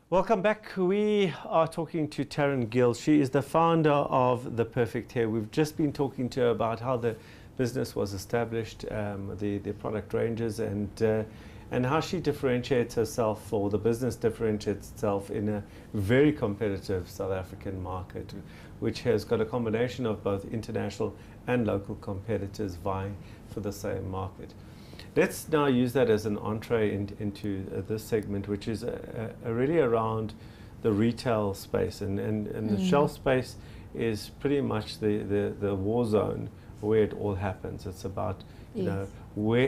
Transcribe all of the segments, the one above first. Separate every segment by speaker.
Speaker 1: Welcome back. We are talking to Taryn Gill. She is the founder of The Perfect Hair. We've just been talking to her about how the business was established, the product ranges, and how she differentiates herself, or the business differentiates itself in a very competitive South African market, which has got a combination of both international and local competitors vying for the same market. Let's now use that as an entree into this segment, which is really around the retail space. And the shelf space is pretty much the war zone where it all happens. It's about, you know,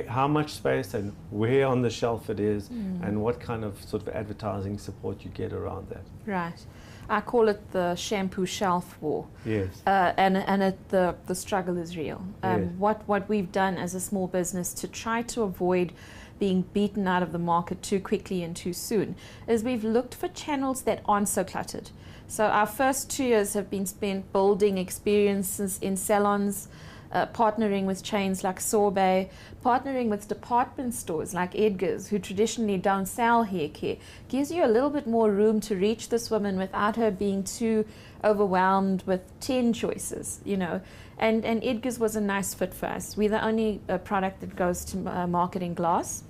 Speaker 1: how much space and where on the shelf it is, and what kind of sort of advertising support you get around that.
Speaker 2: Right. I call it the shampoo shelf war.
Speaker 1: Yes.
Speaker 2: The struggle is real.
Speaker 1: Yes.
Speaker 2: What we've done as a small business to try to avoid being beaten out of the market too quickly and too soon is we've looked for channels that aren't so cluttered. So our first 2 years have been spent building experiences in salons, partnering with chains like Sorbet, partnering with department stores like Edgar's, who traditionally don't sell hair care, gives you a little bit more room to reach this woman without her being too overwhelmed with 10 choices, you know. And Edgar's was a nice fit for us. We're the only product that goes to market in glass.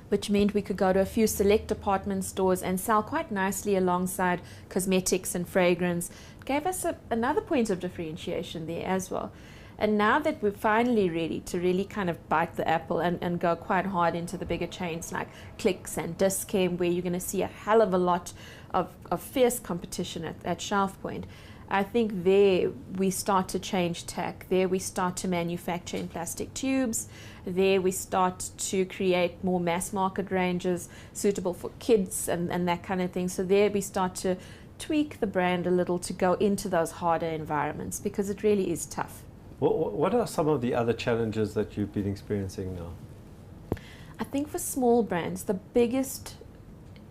Speaker 2: Which meant we could go to a few select department stores and sell quite nicely alongside cosmetics and fragrance. It gave us another point of differentiation there as well. And now that we're finally ready to really kind of bite the apple and go quite hard into the bigger chains like Clicks and Dis-Chem, where you're going to see a hell of a lot of fierce competition at shelf point, I think there we start to change tack. There we start to manufacture in plastic tubes. There we start to create more mass market ranges suitable for kids and that kind of thing. So there we start to tweak the brand a little to go into those harder environments, because it really is tough.
Speaker 1: What are some of the other challenges that you've been experiencing now?
Speaker 2: I think for small brands, the biggest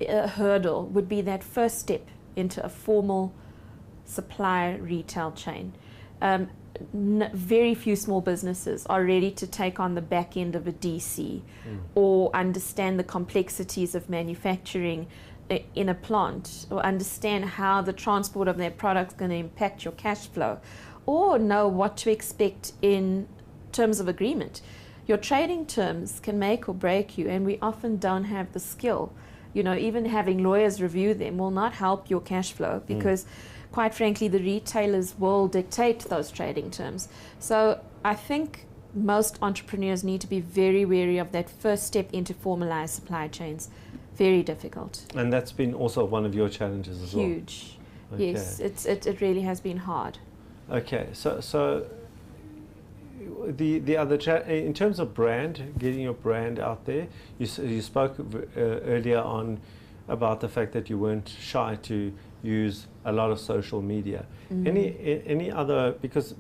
Speaker 2: hurdle would be that first step into a formal supply retail chain. Very few small businesses are ready to take on the back end of a DC or understand the complexities of manufacturing in a plant, or understand how the transport of their product is going to impact your cash flow, or know what to expect in terms of agreement. Your trading terms can make or break you, and we often don't have the skill. You know, even having lawyers review them will not help your cash flow, because quite frankly, the retailers will dictate those trading terms. So I think most entrepreneurs need to be very wary of that first step into formalized supply chains. Very difficult.
Speaker 1: And that's been also one of your challenges as well?
Speaker 2: Huge.
Speaker 1: Okay.
Speaker 2: Yes, it really has been hard.
Speaker 1: Okay, so the other in terms of brand, getting your brand out there, you spoke earlier on about the fact that you weren't shy to use a lot of social media. Any other, because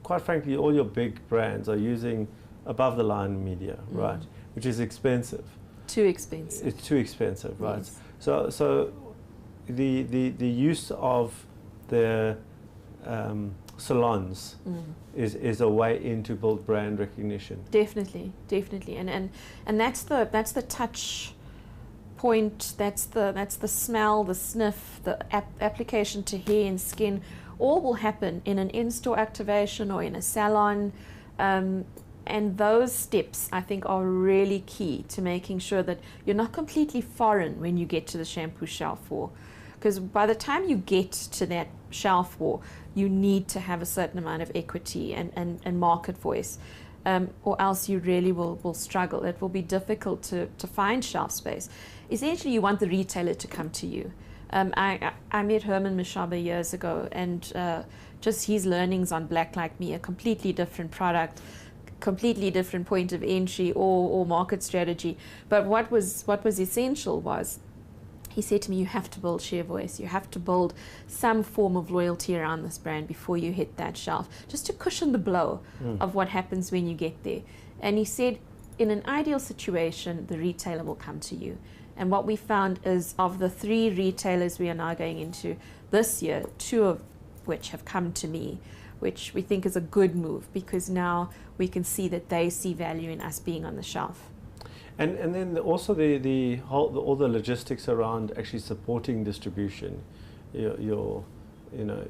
Speaker 1: quite frankly all your big brands are using above the line media, right, which is expensive.
Speaker 2: Too expensive.
Speaker 1: It's too expensive, right?
Speaker 2: Yes.
Speaker 1: So the use of the salons is a way in to build brand recognition.
Speaker 2: Definitely, and that's the touch point. That's the smell, the sniff, the application to hair and skin. All will happen in an in-store activation or in a salon, and those steps I think are really key to making sure that you're not completely foreign when you get to the shampoo shelf war. Because by the time you get to that shelf war, you need to have a certain amount of equity and market voice, or else you really will struggle. It will be difficult to find shelf space. Essentially, you want the retailer to come to you. I met Herman Mashaba years ago, and just his learnings on Black Like Me, a completely different product, completely different point of entry or market strategy. But what was essential was, he said to me, you have to build share voice. You have to build some form of loyalty around this brand before you hit that shelf, just to cushion the blow of what happens when you get there. And he said, in an ideal situation, the retailer will come to you. And what we found is, of the 3 retailers we are now going into this year, 2 of which have come to me, which we think is a good move, because now we can see that they see value in us being on the shelf.
Speaker 1: And then also all the logistics around actually supporting distribution, your you know,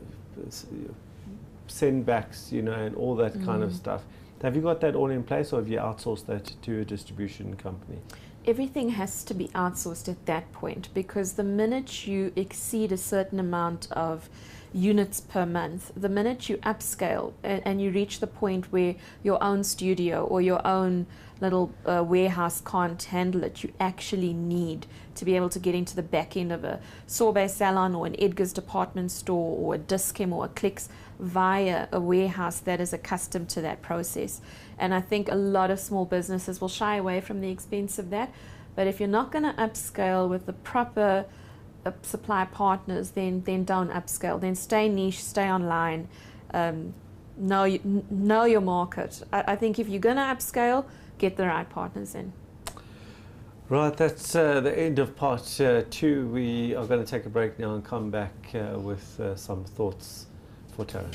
Speaker 1: send backs, you know, and all that kind of stuff. Have you got that all in place, or have you outsourced that to a distribution company?
Speaker 2: Everything has to be outsourced at that point, because the minute you exceed a certain amount of units per month, the minute you upscale and you reach the point where your own studio or your own little warehouse can't handle it, you actually need to be able to get into the back end of a Sorbet salon or an Edgar's department store or a Dis-Chem or a Clicks via a warehouse that is accustomed to that process. And I think a lot of small businesses will shy away from the expense of that. But if you're not going to upscale with the proper supply partners, then don't upscale. Then stay niche, stay online, know your market. I think if you're going to upscale, get the right partners in.
Speaker 1: Right, that's the end of part 2. We are going to take a break now and come back with some thoughts for Taryn.